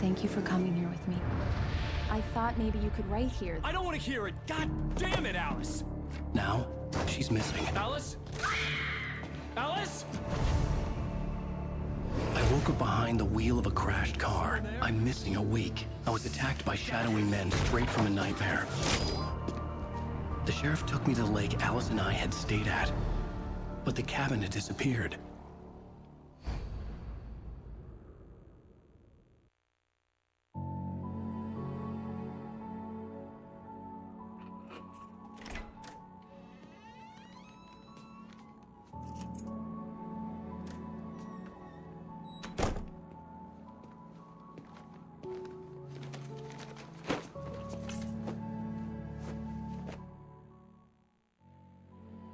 Thank you for coming here with me. I thought maybe you could write here. I don't want to hear it! God damn it, Alice! Now, she's missing. Alice? Alice? I woke up behind the wheel of a crashed car. I'm missing a week. I was attacked by shadowy men straight from a nightmare. The sheriff took me to the lake Alice and I had stayed at, but the cabin had disappeared.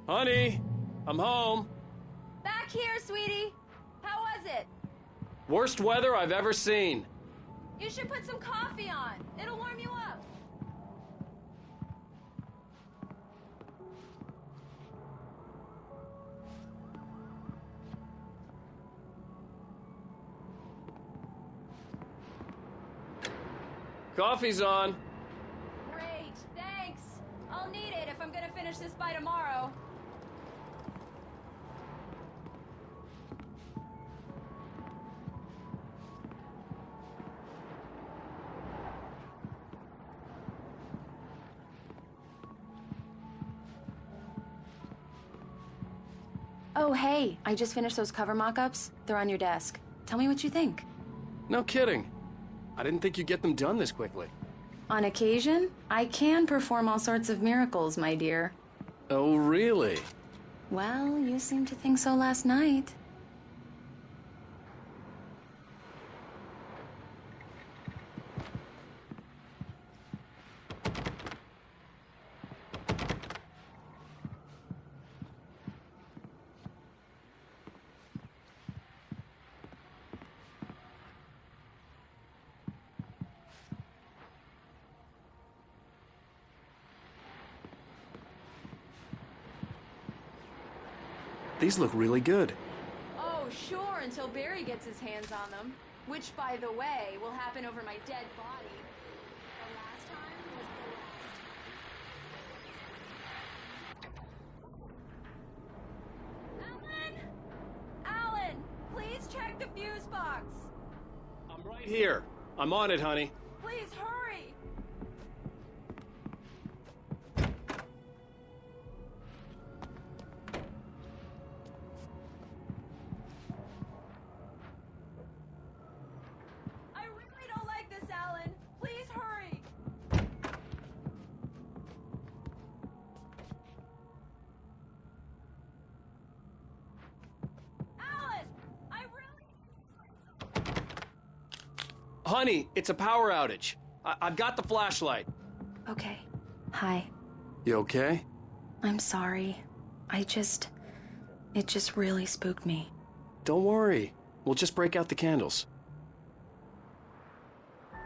Honey, I'm home. Back here, sweetie. How was it? Worst weather I've ever seen. You should put some coffee on. It'll warm you up. Coffee's on. Great, thanks. I'll need it if I'm gonna finish this by tomorrow. Oh, hey, I just finished those cover mock-ups. They're on your desk. Tell me what you think. No kidding. I didn't think you'd get them done this quickly. On occasion, I can perform all sorts of miracles, my dear. Oh, really? Well, you seemed to think so last night. These look really good. Oh, sure, until Barry gets his hands on them. Which, by the way, will happen over my dead body. The last time was the last. Alan! Alan! Please check the fuse box! I'm right here. I'm on it, honey. Please hurry! I really don't like this, Alan. Please hurry! Alan! I really... Honey, it's a power outage. I've got the flashlight. Okay. Hi. You okay? I'm sorry. It just really spooked me. Don't worry. We'll just break out the candles.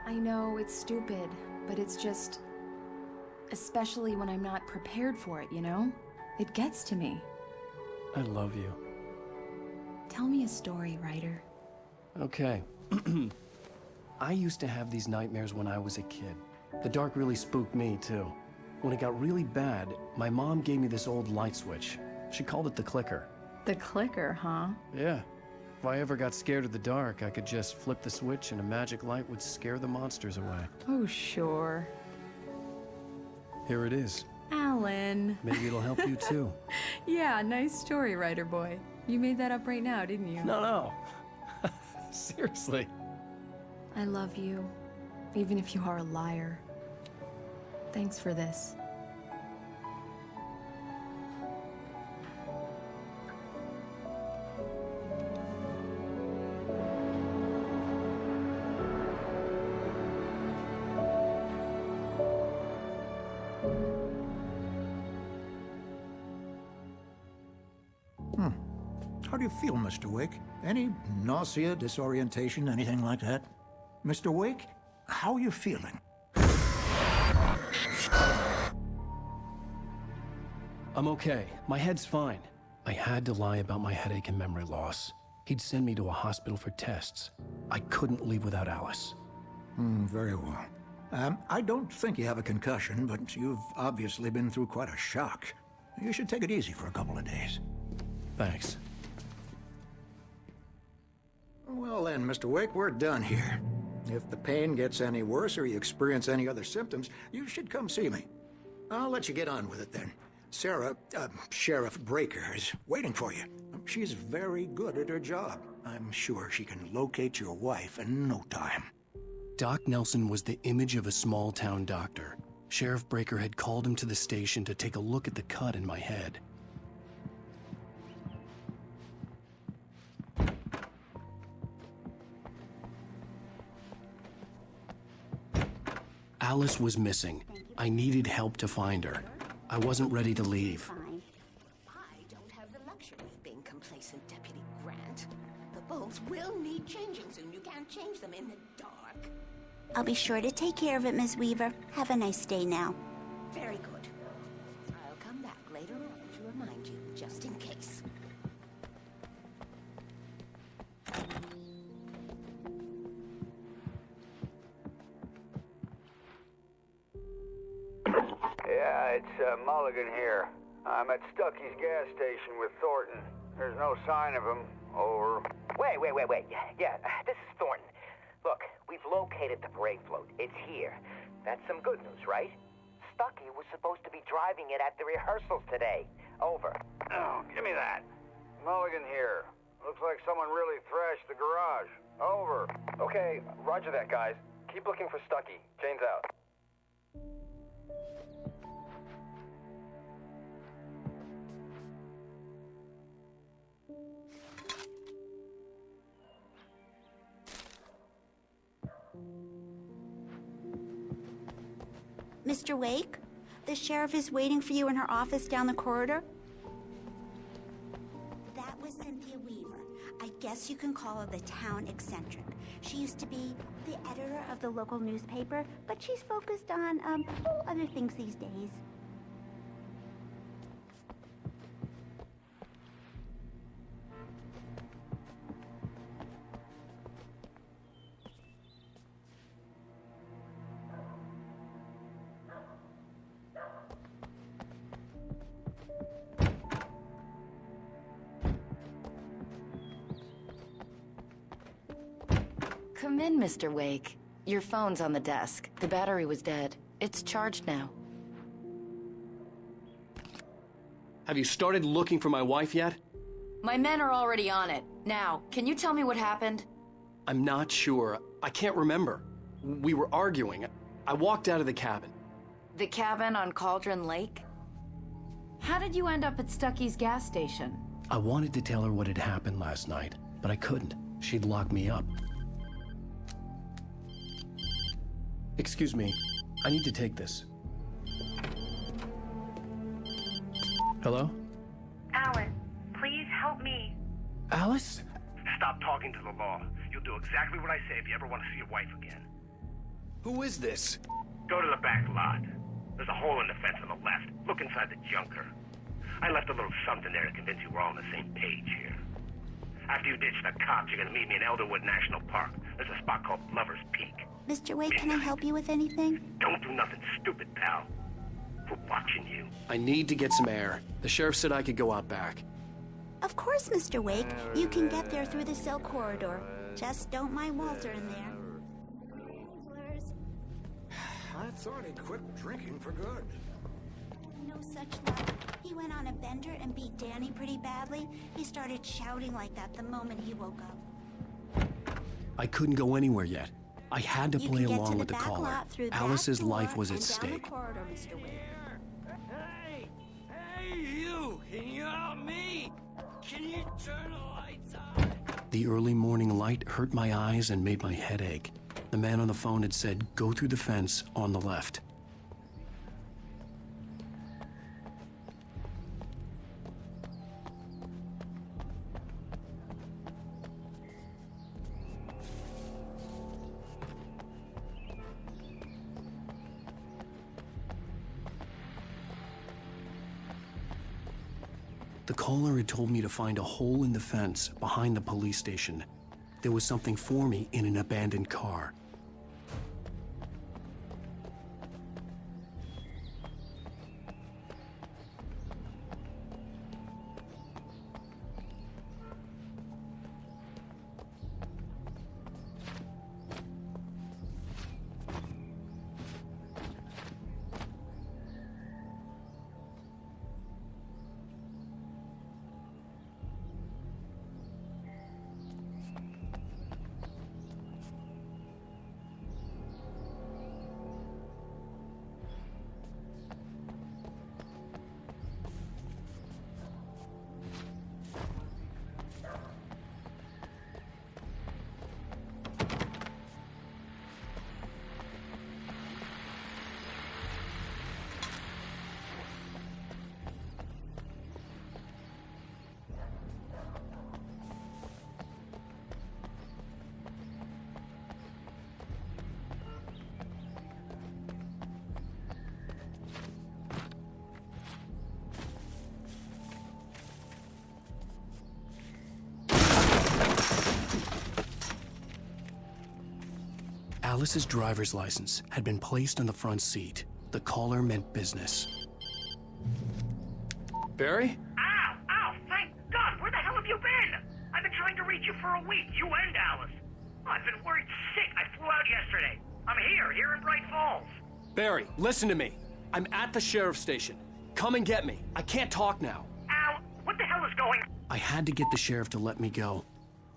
I know it's stupid, but it's just... especially when I'm not prepared for it, you know? It gets to me. I love you. Tell me a story, writer. Okay. I used to have these nightmares when I was a kid. The dark really spooked me, too. When it got really bad, my mom gave me this old light switch. She called it the clicker. The clicker, huh? Yeah. If I ever got scared of the dark, I could just flip the switch and a magic light would scare the monsters away. Oh, sure. Here it is. Alan. Maybe it'll help you, too. Yeah, nice story, writer boy. You made that up right now, didn't you? No. Seriously. I love you, even if you are a liar. Thanks for this. How do you feel, Mr. Wake? Any nausea, disorientation, anything like that? Mr. Wake, how are you feeling? I'm okay. My head's fine. I had to lie about my headache and memory loss. He'd send me to a hospital for tests. I couldn't leave without Alice. Very well. I don't think you have a concussion, but you've obviously been through quite a shock. You should take it easy for a couple of days. Thanks. Well then, Mr. Wake, we're done here. If the pain gets any worse or you experience any other symptoms, you should come see me. I'll let you get on with it then. Sarah, Sheriff Breaker, is waiting for you. She's very good at her job. I'm sure she can locate your wife in no time. Doc Nelson was the image of a small-town doctor. Sheriff Breaker had called him to the station to take a look at the cut in my head. Alice was missing. I needed help to find her. I wasn't ready to leave. Fine. I don't have the luxury of being complacent, Deputy Grant. The bulbs will need changing soon. You can't change them in the dark. I'll be sure to take care of it, Miss Weaver. Have a nice day now. Very good. I'll come back later on to remind you, just in case. Yeah, it's Mulligan here. I'm at Stucky's gas station with Thornton. There's no sign of him. Over. Wait. Yeah, this is Thornton. Look, we've located the parade float. It's here. That's some good news, right? Stucky was supposed to be driving it at the rehearsals today. Over. Oh, give me that. Mulligan here. Looks like someone really thrashed the garage. Over. Okay, roger that, guys. Keep looking for Stucky. Jane's out. Mr. Wake, the sheriff is waiting for you in her office down the corridor. That was Cynthia Weaver. I guess you can call her the town eccentric. She used to be the editor of the local newspaper, but she's focused on, other things these days. Come in, Mr. Wake. Your phone's on the desk. The battery was dead. It's charged now. Have you started looking for my wife yet? My men are already on it. Now, can you tell me what happened? I'm not sure. I can't remember. We were arguing. I walked out of the cabin. The cabin on Cauldron Lake? How did you end up at Stucky's gas station? I wanted to tell her what had happened last night, but I couldn't. She'd lock me up. Excuse me. I need to take this. Hello? Alan, please help me. Alice? Stop talking to the law. You'll do exactly what I say if you ever want to see your wife again. Who is this? Go to the back lot. There's a hole in the fence on the left. Look inside the junker. I left a little something there to convince you we're all on the same page here. After you ditch the cops, you're gonna meet me in Elderwood National Park. There's a spot called Lover's Peak. Mr. Wake, can I help you with anything? Don't do nothing stupid, pal. We're watching you. I need to get some air. The sheriff said I could go out back. Of course, Mr. Wake. You can get there through the cell corridor. Just don't mind Walter in there. I thought he'd quit drinking for good. No such luck. He went on a bender and beat Danny pretty badly. He started shouting like that the moment he woke up. I couldn't go anywhere yet. I had to play along with the back caller. lot through that Alice's door life was and at down stake. The corridor, Mr. Wake. Hey, you! Can you help me? Can you turn the lights on? The early morning light hurt my eyes and made my head ache. The man on the phone had said, go through the fence on the left. The caller had told me to find a hole in the fence behind the police station. There was something for me in an abandoned car. Alice's driver's license had been placed on the front seat. The caller meant business. Barry? Ow! Ow! Thank God! Where the hell have you been? I've been trying to reach you for a week, you and Alice. I've been worried sick. I flew out yesterday. I'm here in Bright Falls. Barry, listen to me. I'm at the sheriff's station. Come and get me. I can't talk now. Al, what the hell is going on? I had to get the sheriff to let me go.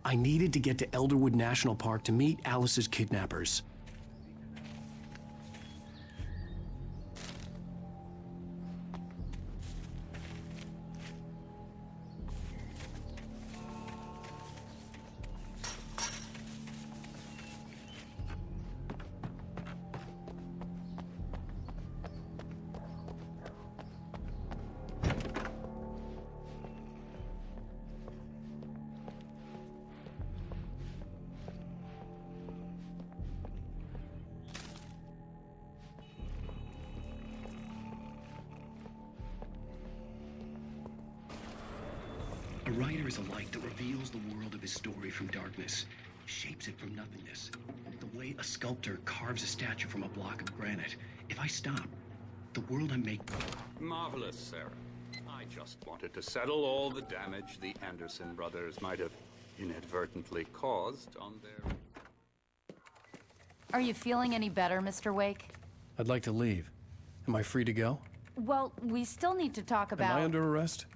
I needed to get to Elderwood National Park to meet Alice's kidnappers. A writer is a light that reveals the world of his story from darkness, shapes it from nothingness. The way a sculptor carves a statue from a block of granite. If I stop, the world I make... Marvelous, Sarah. I just wanted to settle all the damage the Anderson brothers might have inadvertently caused on their... Are you feeling any better, Mr. Wake? I'd like to leave. Am I free to go? Well, we still need to talk about... Am I under arrest?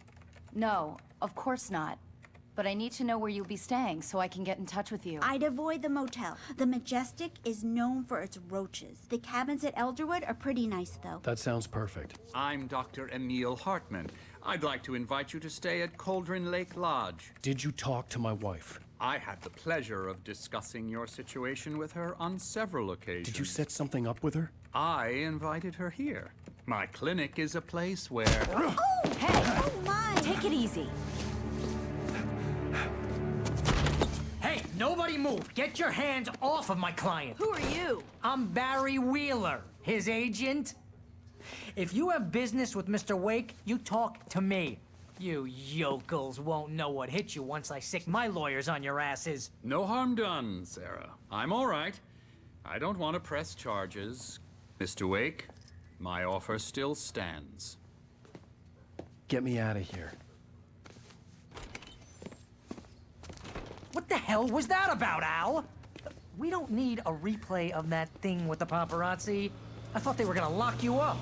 No, of course not. But I need to know where you'll be staying so I can get in touch with you. I'd avoid the motel. The Majestic is known for its roaches. The cabins at Elderwood are pretty nice, though. That sounds perfect. I'm Dr. Emil Hartman. I'd like to invite you to stay at Cauldron Lake Lodge. Did you talk to my wife? I had the pleasure of discussing your situation with her on several occasions. Did you set something up with her? I invited her here. My clinic is a place where... Oh! Hey! Oh, my! Take it easy. Hey, nobody move! Get your hands off of my client! Who are you? I'm Barry Wheeler, his agent. If you have business with Mr. Wake, you talk to me. You yokels won't know what hit you once I sick my lawyers on your asses. No harm done, Sarah. I'm all right. I don't want to press charges. Mr. Wake, my offer still stands. Get me out of here. What the hell was that about, Al? We don't need a replay of that thing with the paparazzi. I thought they were gonna lock you up.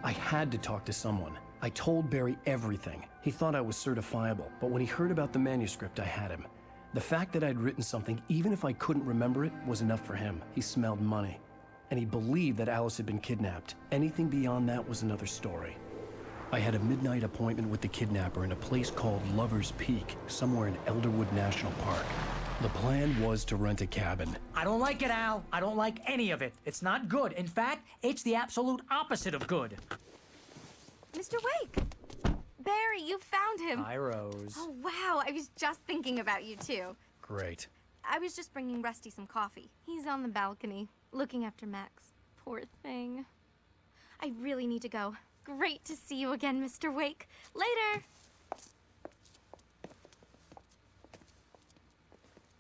I had to talk to someone. I told Barry everything. He thought I was certifiable, but when he heard about the manuscript, I had him. The fact that I'd written something, even if I couldn't remember it, was enough for him. He smelled money. And he believed that Alice had been kidnapped. Anything beyond that was another story. I had a midnight appointment with the kidnapper in a place called Lover's Peak, somewhere in Elderwood National Park. The plan was to rent a cabin. I don't like it, Al. I don't like any of it. It's not good. In fact, it's the absolute opposite of good. Mr. Wake! Barry, you found him. Hi, Rose. Oh, wow. I was just thinking about you, too. Great. I was just bringing Rusty some coffee. He's on the balcony, looking after Max. Poor thing. I really need to go. Great to see you again, Mr. Wake. Later!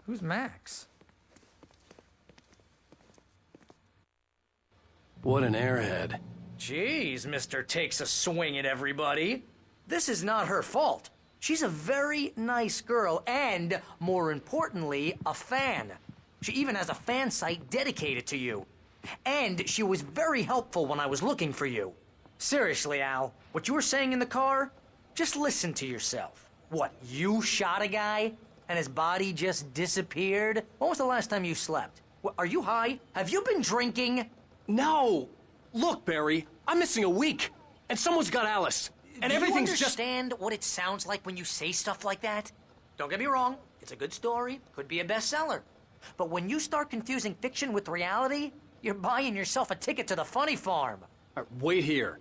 Who's Max? What an airhead. Jeez, Mr. Takes a swing at everybody. This is not her fault. She's a very nice girl and, more importantly, a fan. She even has a fan site dedicated to you. And she was very helpful when I was looking for you. Seriously, Al, what you were saying in the car? Just listen to yourself. What, you shot a guy and his body just disappeared? When was the last time you slept? What, are you high? Have you been drinking? No! Look, Barry, I'm missing a week, and someone's got Alice, and everything's just... Do you understand what it sounds like when you say stuff like that? Don't get me wrong, it's a good story, could be a bestseller. But when you start confusing fiction with reality, you're buying yourself a ticket to the funny farm. All right, wait here.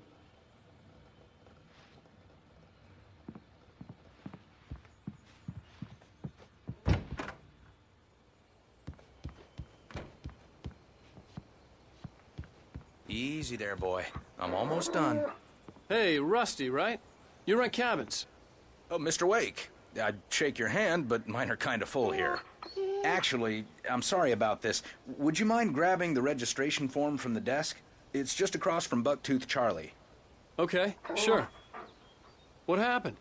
Easy there, boy. I'm almost done. Hey, Rusty, right? You rent cabins. Oh, Mr. Wake. I'd shake your hand, but mine are kind of full here. Actually, I'm sorry about this. Would you mind grabbing the registration form from the desk? It's just across from Bucktooth Charlie. Okay, sure. What happened?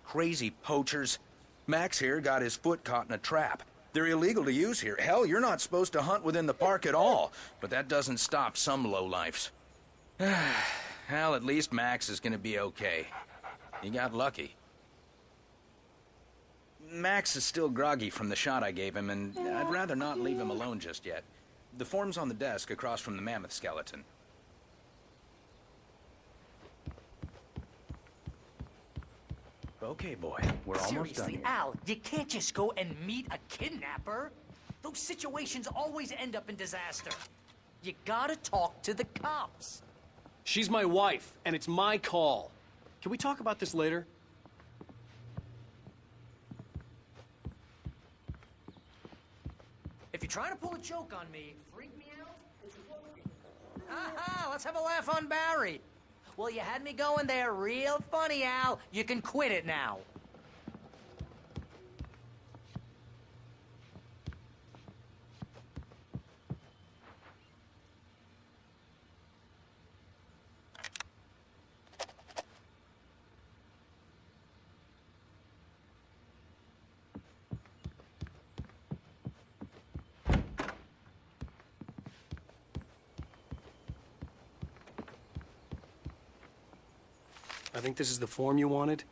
Crazy poachers. Max here got his foot caught in a trap. They're illegal to use here. Hell, you're not supposed to hunt within the park at all. But that doesn't stop some lowlifes. Well, at least Max is gonna be okay. He got lucky. Max is still groggy from the shot I gave him, and I'd rather not leave him alone just yet. The form's on the desk across from the mammoth skeleton. Okay, boy, we're almost done Seriously, here. Al, you can't just go and meet a kidnapper. Those situations always end up in disaster. You gotta talk to the cops. She's my wife, and it's my call. Can we talk about this later? If you're trying to pull a joke on me, freak me out. Aha, let's have a laugh on Barry. Well, you had me going there real funny, Al. You can quit it now. I think this is the form you wanted.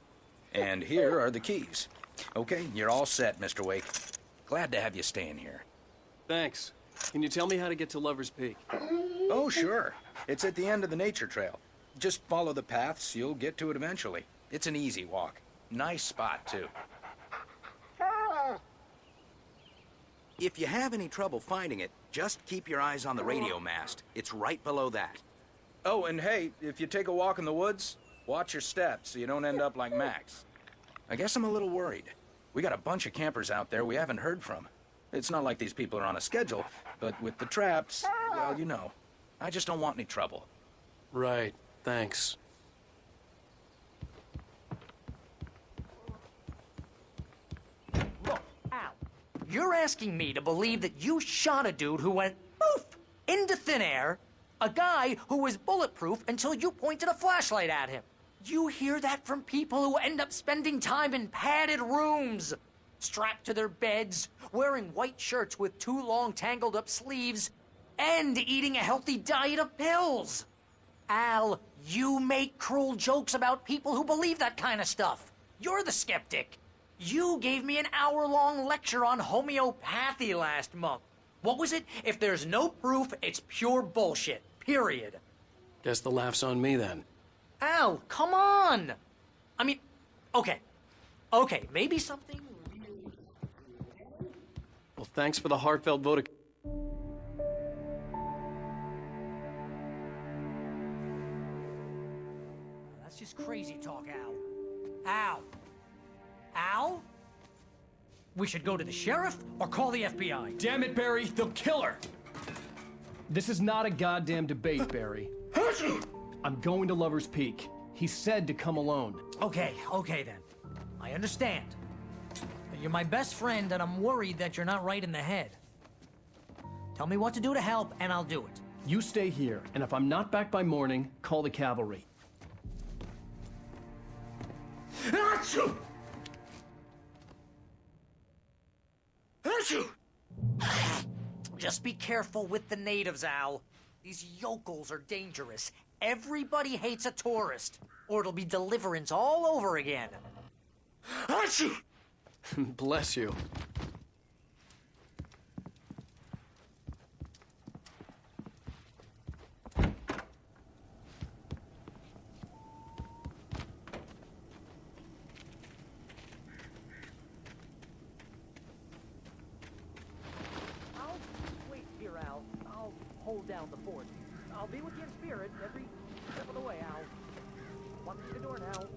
And here are the keys. Okay, you're all set, Mr. Wake. Glad to have you staying here. Thanks. Can you tell me how to get to Lover's Peak? Oh, sure. It's at the end of the nature trail. Just follow the paths, you'll get to it eventually. It's an easy walk. Nice spot, too. If you have any trouble finding it, just keep your eyes on the radio mast. It's right below that. Oh, and hey, if you take a walk in the woods, watch your steps so you don't end up like Max. I guess I'm a little worried. We got a bunch of campers out there we haven't heard from. It's not like these people are on a schedule, but with the traps, well, you know. I just don't want any trouble. Right, thanks. Look, Al, you're asking me to believe that you shot a dude who went poof into thin air, a guy who was bulletproof until you pointed a flashlight at him. You hear that from people who end up spending time in padded rooms, strapped to their beds, wearing white shirts with too long tangled up sleeves, and eating a healthy diet of pills. Al, you make cruel jokes about people who believe that kind of stuff. You're the skeptic. You gave me an hour-long lecture on homeopathy last month. What was it? If there's no proof, it's pure bullshit. Period. Guess the laugh's on me then. Al, come on! I mean, okay, maybe something... Well, thanks for the heartfelt vote of... That's just crazy talk, Al. Al? Al? We should go to the sheriff or call the FBI. Damn it, Barry, they'll kill her! This is not a goddamn debate, Barry. I'm going to Lover's Peak. He said to come alone. Okay then. I understand. You're my best friend, and I'm worried that you're not right in the head. Tell me what to do to help, and I'll do it. You stay here, and if I'm not back by morning, call the cavalry. Achoo! Just be careful with the natives, Al. These yokels are dangerous. Everybody hates a tourist, or it'll be Deliverance all over again. Achoo! Bless you. I'll wait here, Al. I'll hold down the fort. I'll be with you in spirit every step of the way, Al. Walk through the door now.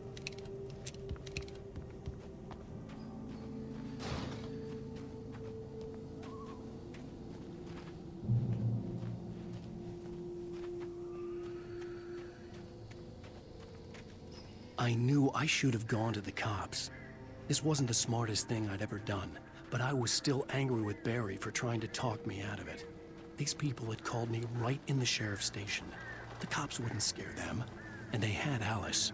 I knew I should have gone to the cops. This wasn't the smartest thing I'd ever done, but I was still angry with Barry for trying to talk me out of it. These people had called me right in the sheriff's station. The cops wouldn't scare them, and they had Alice.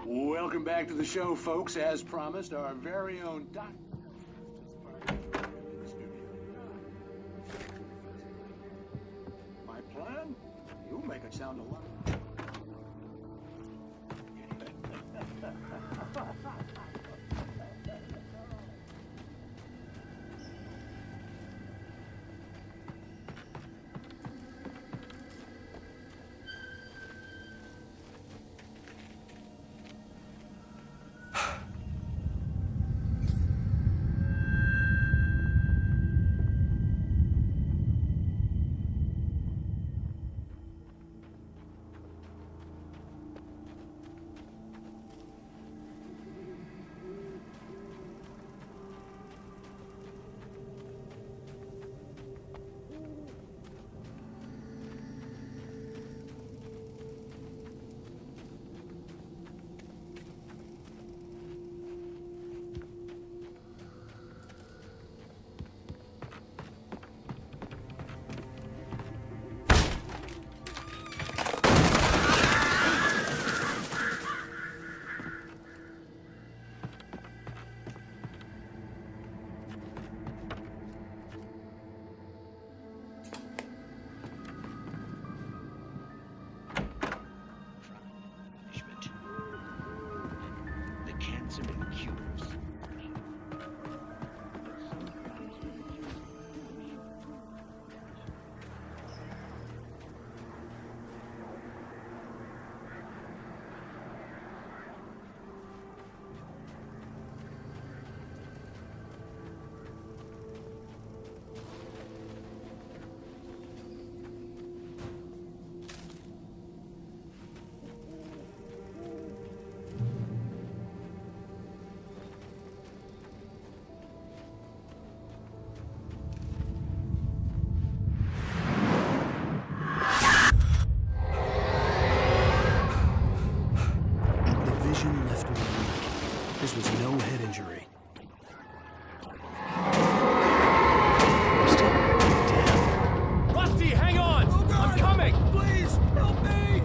Welcome back to the show, folks. As promised, our very own doctor. My plan? You make it sound a lot. This was no head injury. Rusty, hang on! Oh God! I'm coming! Please, help me!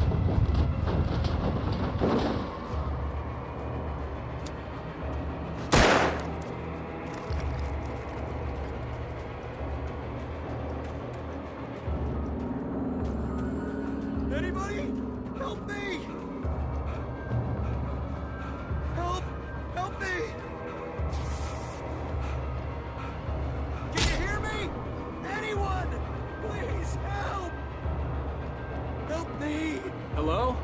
Anybody? Help me! Help! Help me! Can you hear me? Anyone! Please help! Help me! Hello?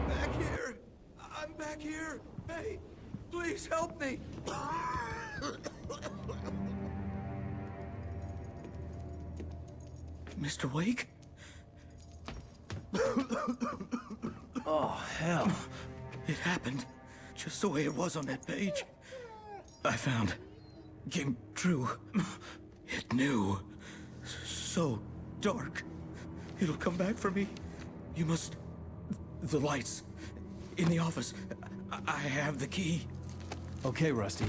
Back here! I'm back here! Hey, please help me! Mr. Wake? Oh, hell. It happened just the way it was on that page. I found. Came true. It knew. So dark. It'll come back for me. You must... The lights. In the office. I have the key. Okay, Rusty.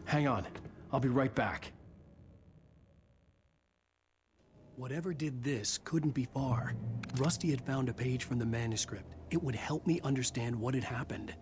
Hang on. I'll be right back. Whatever did this couldn't be far. Rusty had found a page from the manuscript. It would help me understand what had happened.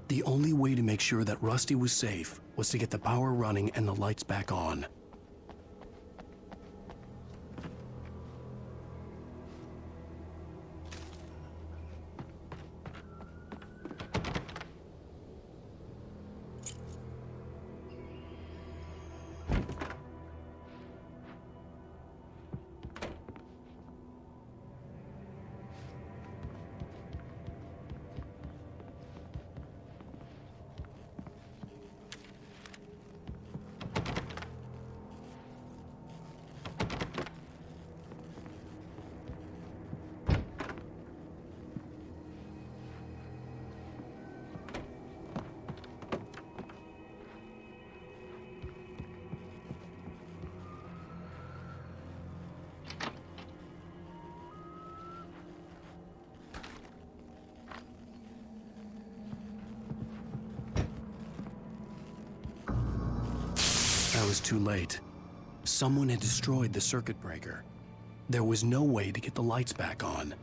The only way to make sure that Rusty was safe was to get the power running and the lights back on. I was too late. Someone had destroyed the circuit breaker. There was no way to get the lights back on.